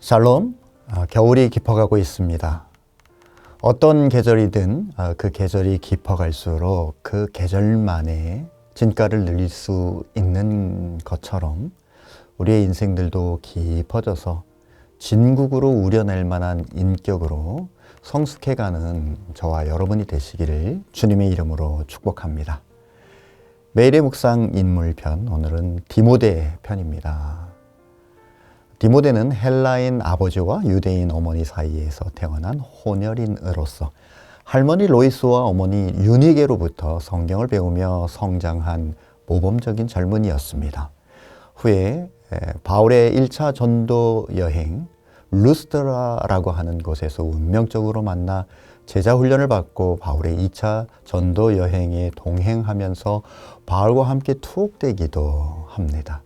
샬롬, 겨울이 깊어가고 있습니다. 어떤 계절이든 그 계절이 깊어갈수록 그 계절만의 진가를 늘릴 수 있는 것처럼 우리의 인생들도 깊어져서 진국으로 우려낼 만한 인격으로 성숙해가는 저와 여러분이 되시기를 주님의 이름으로 축복합니다. 매일의 묵상 인물편, 오늘은 디모데 편입니다. 디모데는 헬라인 아버지와 유대인 어머니 사이에서 태어난 혼혈인으로서 할머니 로이스와 어머니 유니게로부터 성경을 배우며 성장한 모범적인 젊은이였습니다. 후에 바울의 1차 전도 여행 루스드라라고 하는 곳에서 운명적으로 만나 제자 훈련을 받고 바울의 2차 전도 여행에 동행하면서 바울과 함께 투옥되기도 합니다.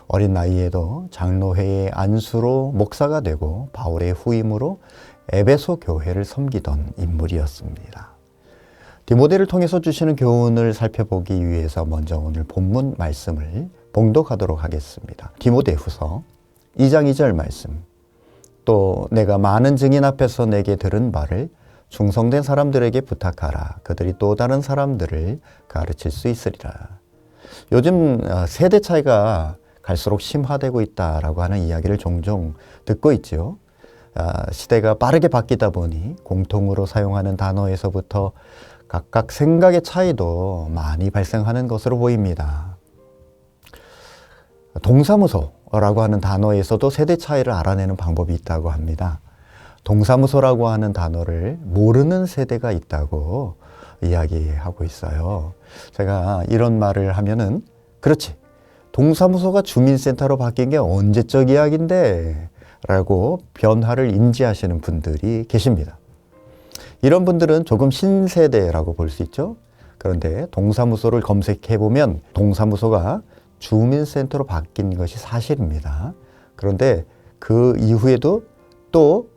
어린 나이에도 장로회의 안수로 목사가 되고 바울의 후임으로 에베소 교회를 섬기던 인물이었습니다. 디모데를 통해서 주시는 교훈을 살펴보기 위해서 먼저 오늘 본문 말씀을 봉독하도록 하겠습니다. 디모데후서 2장 2절 말씀. 또 내가 많은 증인 앞에서 내게 들은 바를 충성된 사람들에게 부탁하라. 그들이 또 다른 사람들을 가르칠 수 있으리라. 요즘 세대 차이가 갈수록 심화되고 있다라고 하는 이야기를 종종 듣고 있죠. 시대가 빠르게 바뀌다 보니 공통으로 사용하는 단어에서부터 각각 생각의 차이도 많이 발생하는 것으로 보입니다. 동사무소라고 하는 단어에서도 세대 차이를 알아내는 방법이 있다고 합니다. 동사무소라고 하는 단어를 모르는 세대가 있다고 이야기하고 있어요. 제가 이런 말을 하면은 그렇지, 동사무소가 주민센터로 바뀐 게 언제적 이야기인데? 라고 변화를 인지하시는 분들이 계십니다. 이런 분들은 조금 신세대라고 볼 수 있죠. 그런데 동사무소를 검색해보면 동사무소가 주민센터로 바뀐 것이 사실입니다. 그런데 그 이후에도 또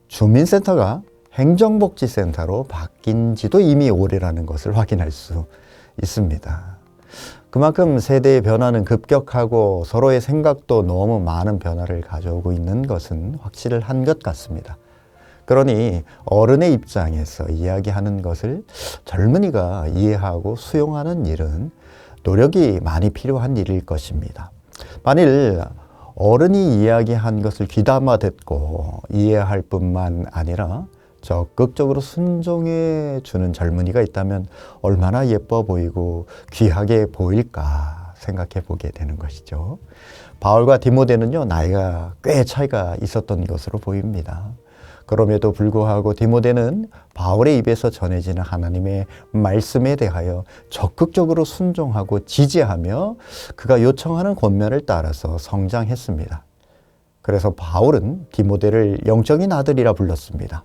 주민센터가 행정복지센터로 바뀐 지도 이미 오래라는 것을 확인할 수 있습니다. 그만큼 세대의 변화는 급격하고 서로의 생각도 너무 많은 변화를 가져오고 있는 것은 확실한 것 같습니다. 그러니 어른의 입장에서 이야기하는 것을 젊은이가 이해하고 수용하는 일은 노력이 많이 필요한 일일 것입니다. 만일 어른이 이야기한 것을 귀담아 듣고 이해할 뿐만 아니라 적극적으로 순종해 주는 젊은이가 있다면 얼마나 예뻐 보이고 귀하게 보일까 생각해 보게 되는 것이죠. 바울과 디모데는요, 나이가 꽤 차이가 있었던 것으로 보입니다. 그럼에도 불구하고 디모데는 바울의 입에서 전해지는 하나님의 말씀에 대하여 적극적으로 순종하고 지지하며 그가 요청하는 권면을 따라서 성장했습니다. 그래서 바울은 디모데를 영적인 아들이라 불렀습니다.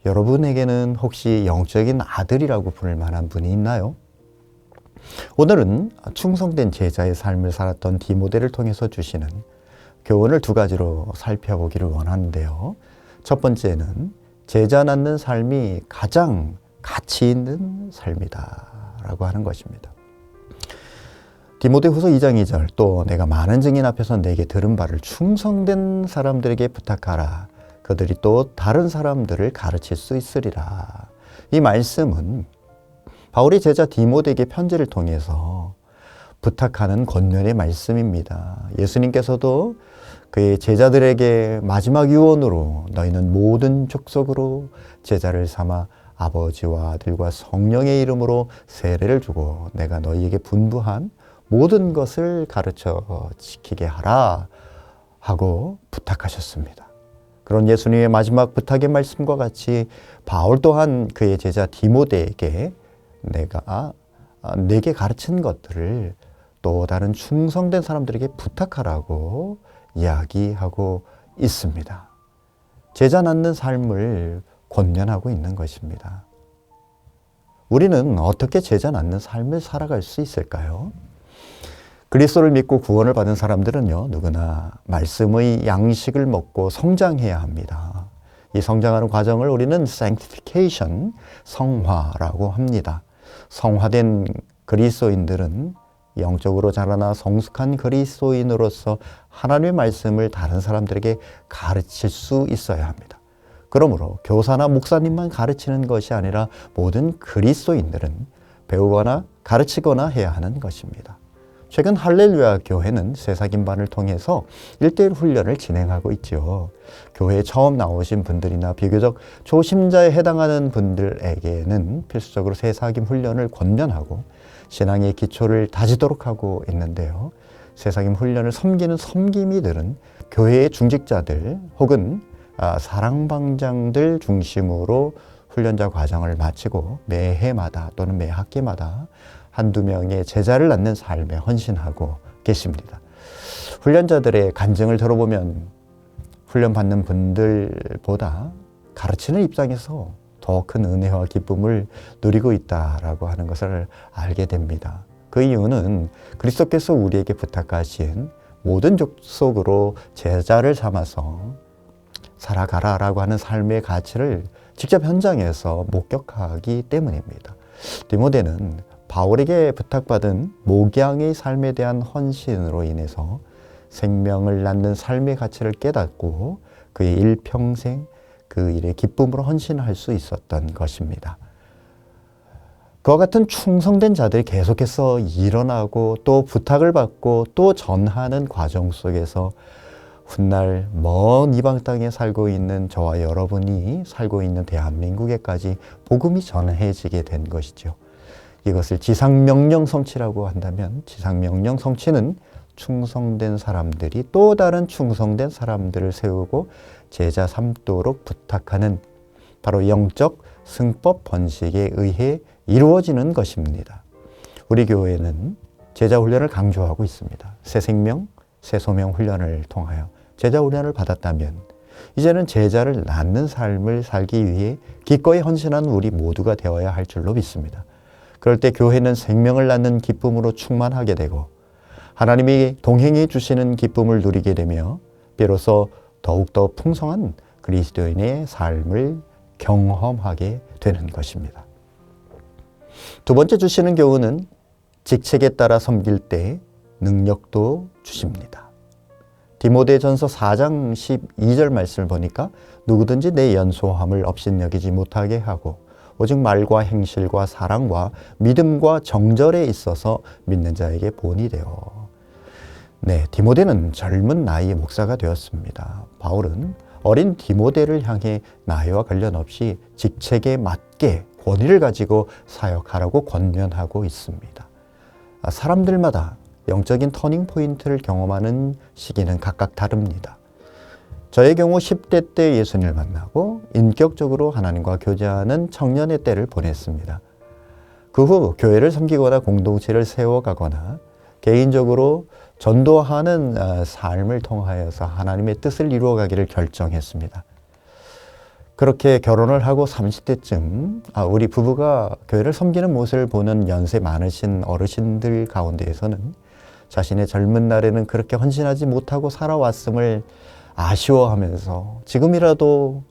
여러분에게는 혹시 영적인 아들이라고 부를 만한 분이 있나요? 오늘은 충성된 제자의 삶을 살았던 디모데를 통해서 주시는 교훈을 두 가지로 살펴보기를 원하는데요. 첫 번째는 제자 낳는 삶이 가장 가치 있는 삶이다 라고 하는 것입니다. 디모데후서 2장 2절. 또 내가 많은 증인 앞에서 내게 들은 바를 충성된 사람들에게 부탁하라. 그들이 또 다른 사람들을 가르칠 수 있으리라. 이 말씀은 바울의 제자 디모데에게 편지를 통해서 부탁하는 권면의 말씀입니다. 예수님께서도 그의 제자들에게 마지막 유언으로 너희는 모든 족속으로 제자를 삼아 아버지와 아들과 성령의 이름으로 세례를 주고 내가 너희에게 분부한 모든 것을 가르쳐 지키게 하라 하고 부탁하셨습니다. 그런 예수님의 마지막 부탁의 말씀과 같이 바울 또한 그의 제자 디모데에게 내게 가르친 것들을 또 다른 충성된 사람들에게 부탁하라고 이야기하고 있습니다. 제자 낳는 삶을 권면하고 있는 것입니다. 우리는 어떻게 제자 낳는 삶을 살아갈 수 있을까요? 그리스도를 믿고 구원을 받은 사람들은요, 누구나 말씀의 양식을 먹고 성장해야 합니다. 이 성장하는 과정을 우리는 sanctification, 성화라고 합니다. 성화된 그리스도인들은 영적으로 자라나 성숙한 그리스도인으로서 하나님의 말씀을 다른 사람들에게 가르칠 수 있어야 합니다. 그러므로 교사나 목사님만 가르치는 것이 아니라 모든 그리스도인들은 배우거나 가르치거나 해야 하는 것입니다. 최근 할렐루야 교회는 새사김반을 통해서 1:1 훈련을 진행하고 있죠. 교회에 처음 나오신 분들이나 비교적 초심자에 해당하는 분들에게는 필수적으로 새사김 훈련을 권면하고 신앙의 기초를 다지도록 하고 있는데요. 새사김 훈련을 섬기는 섬김이들은 교회의 중직자들 혹은 사랑방장들 중심으로 훈련자 과정을 마치고 매해마다 또는 매 학기마다 한두 명의 제자를 낳는 삶에 헌신하고 계십니다. 훈련자들의 간증을 들어보면 훈련받는 분들보다 가르치는 입장에서 더 큰 은혜와 기쁨을 누리고 있다라고 하는 것을 알게 됩니다. 그 이유는 그리스도께서 우리에게 부탁하신 모든 족속으로 제자를 삼아서 살아가라라고 하는 삶의 가치를 직접 현장에서 목격하기 때문입니다. 디모데는 바울에게 부탁받은 목양의 삶에 대한 헌신으로 인해서 생명을 낳는 삶의 가치를 깨닫고 그의 일평생 그 일에 기쁨으로 헌신할 수 있었던 것입니다. 그와 같은 충성된 자들이 계속해서 일어나고 또 부탁을 받고 또 전하는 과정 속에서 훗날 먼 이방 땅에 살고 있는 저와 여러분이 살고 있는 대한민국에까지 복음이 전해지게 된 것이죠. 이것을 지상명령 성취라고 한다면 지상명령 성취는 충성된 사람들이 또 다른 충성된 사람들을 세우고 제자 삼도록 부탁하는 바로 영적 승법 번식에 의해 이루어지는 것입니다. 우리 교회는 제자 훈련을 강조하고 있습니다. 새 생명, 새 소명 훈련을 통하여 제자 훈련을 받았다면 이제는 제자를 낳는 삶을 살기 위해 기꺼이 헌신한 우리 모두가 되어야 할 줄로 믿습니다. 그럴 때 교회는 생명을 낳는 기쁨으로 충만하게 되고 하나님이 동행해 주시는 기쁨을 누리게 되며 비로소 더욱더 풍성한 그리스도인의 삶을 경험하게 되는 것입니다. 두 번째 주시는 교훈은 직책에 따라 섬길 때 능력도 주십니다. 디모데전서 4장 12절 말씀을 보니까 누구든지 내 연소함을 업신여기지 못하게 하고 오직 말과 행실과 사랑과 믿음과 정절에 있어서 믿는 자에게 본이 되어. 네, 디모데는 젊은 나이의 목사가 되었습니다. 바울은 어린 디모데를 향해 나이와 관련 없이 직책에 맞게 권위를 가지고 사역하라고 권면하고 있습니다. 사람들마다 영적인 터닝 포인트를 경험하는 시기는 각각 다릅니다. 저의 경우 10대 때 예수님을 만나고 인격적으로 하나님과 교제하는 청년의 때를 보냈습니다. 그 후 교회를 섬기거나 공동체를 세워가거나 개인적으로 전도하는 삶을 통하여서 하나님의 뜻을 이루어가기를 결정했습니다. 그렇게 결혼을 하고 30대쯤 우리 부부가 교회를 섬기는 모습을 보는 연세 많으신 어르신들 가운데에서는 자신의 젊은 날에는 그렇게 헌신하지 못하고 살아왔음을 아쉬워하면서 지금이라도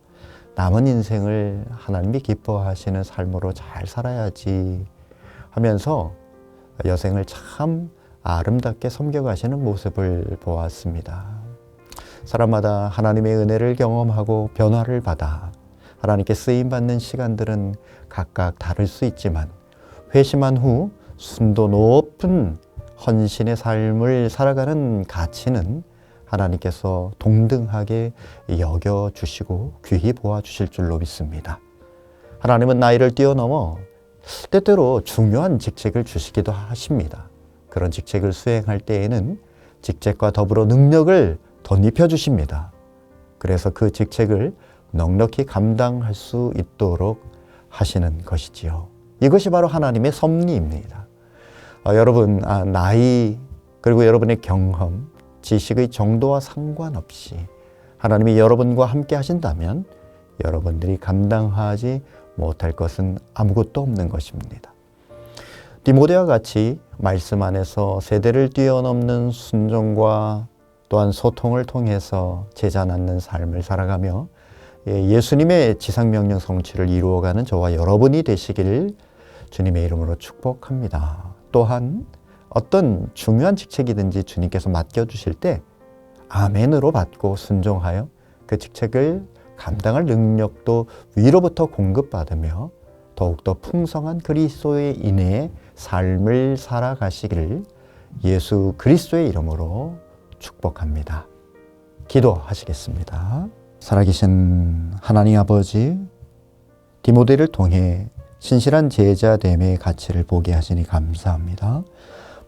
남은 인생을 하나님이 기뻐하시는 삶으로 잘 살아야지 하면서 여생을 참 아름답게 섬겨가시는 모습을 보았습니다. 사람마다 하나님의 은혜를 경험하고 변화를 받아 하나님께 쓰임받는 시간들은 각각 다를 수 있지만 회심한 후 순도 높은 헌신의 삶을 살아가는 가치는 하나님께서 동등하게 여겨주시고 귀히 보아주실 줄로 믿습니다. 하나님은 나이를 뛰어넘어 때때로 중요한 직책을 주시기도 하십니다. 그런 직책을 수행할 때에는 직책과 더불어 능력을 덧입혀 주십니다. 그래서 그 직책을 넉넉히 감당할 수 있도록 하시는 것이지요. 이것이 바로 하나님의 섭리입니다. 여러분, 나이 그리고 여러분의 경험, 지식의 정도와 상관없이 하나님이 여러분과 함께 하신다면 여러분들이 감당하지 못할 것은 아무것도 없는 것입니다. 디모데와 같이 말씀 안에서 세대를 뛰어넘는 순종과 또한 소통을 통해서 제자 낳는 삶을 살아가며 예수님의 지상명령 성취를 이루어가는 저와 여러분이 되시기를 주님의 이름으로 축복합니다. 또한 어떤 중요한 직책이든지 주님께서 맡겨주실 때 아멘으로 받고 순종하여 그 직책을 감당할 능력도 위로부터 공급받으며 더욱더 풍성한 그리스도의 인해의 삶을 살아가시기를 예수 그리스도의 이름으로 축복합니다. 기도하시겠습니다. 살아계신 하나님 아버지, 디모데를 통해 신실한 제자됨의 가치를 보게 하시니 감사합니다.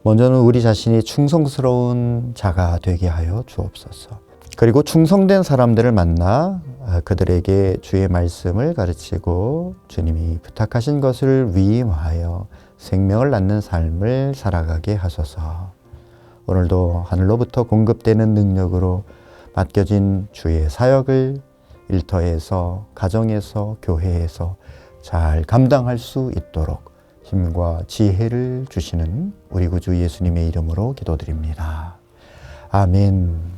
먼저는 우리 자신이 충성스러운 자가 되게 하여 주옵소서. 그리고 충성된 사람들을 만나 그들에게 주의 말씀을 가르치고 주님이 부탁하신 것을 위임하여 생명을 낳는 삶을 살아가게 하소서. 오늘도 하늘로부터 공급되는 능력으로 맡겨진 주의 사역을 일터에서, 가정에서, 교회에서 잘 감당할 수 있도록 힘과 지혜를 주시는 우리 구주 예수님의 이름으로 기도드립니다. 아멘.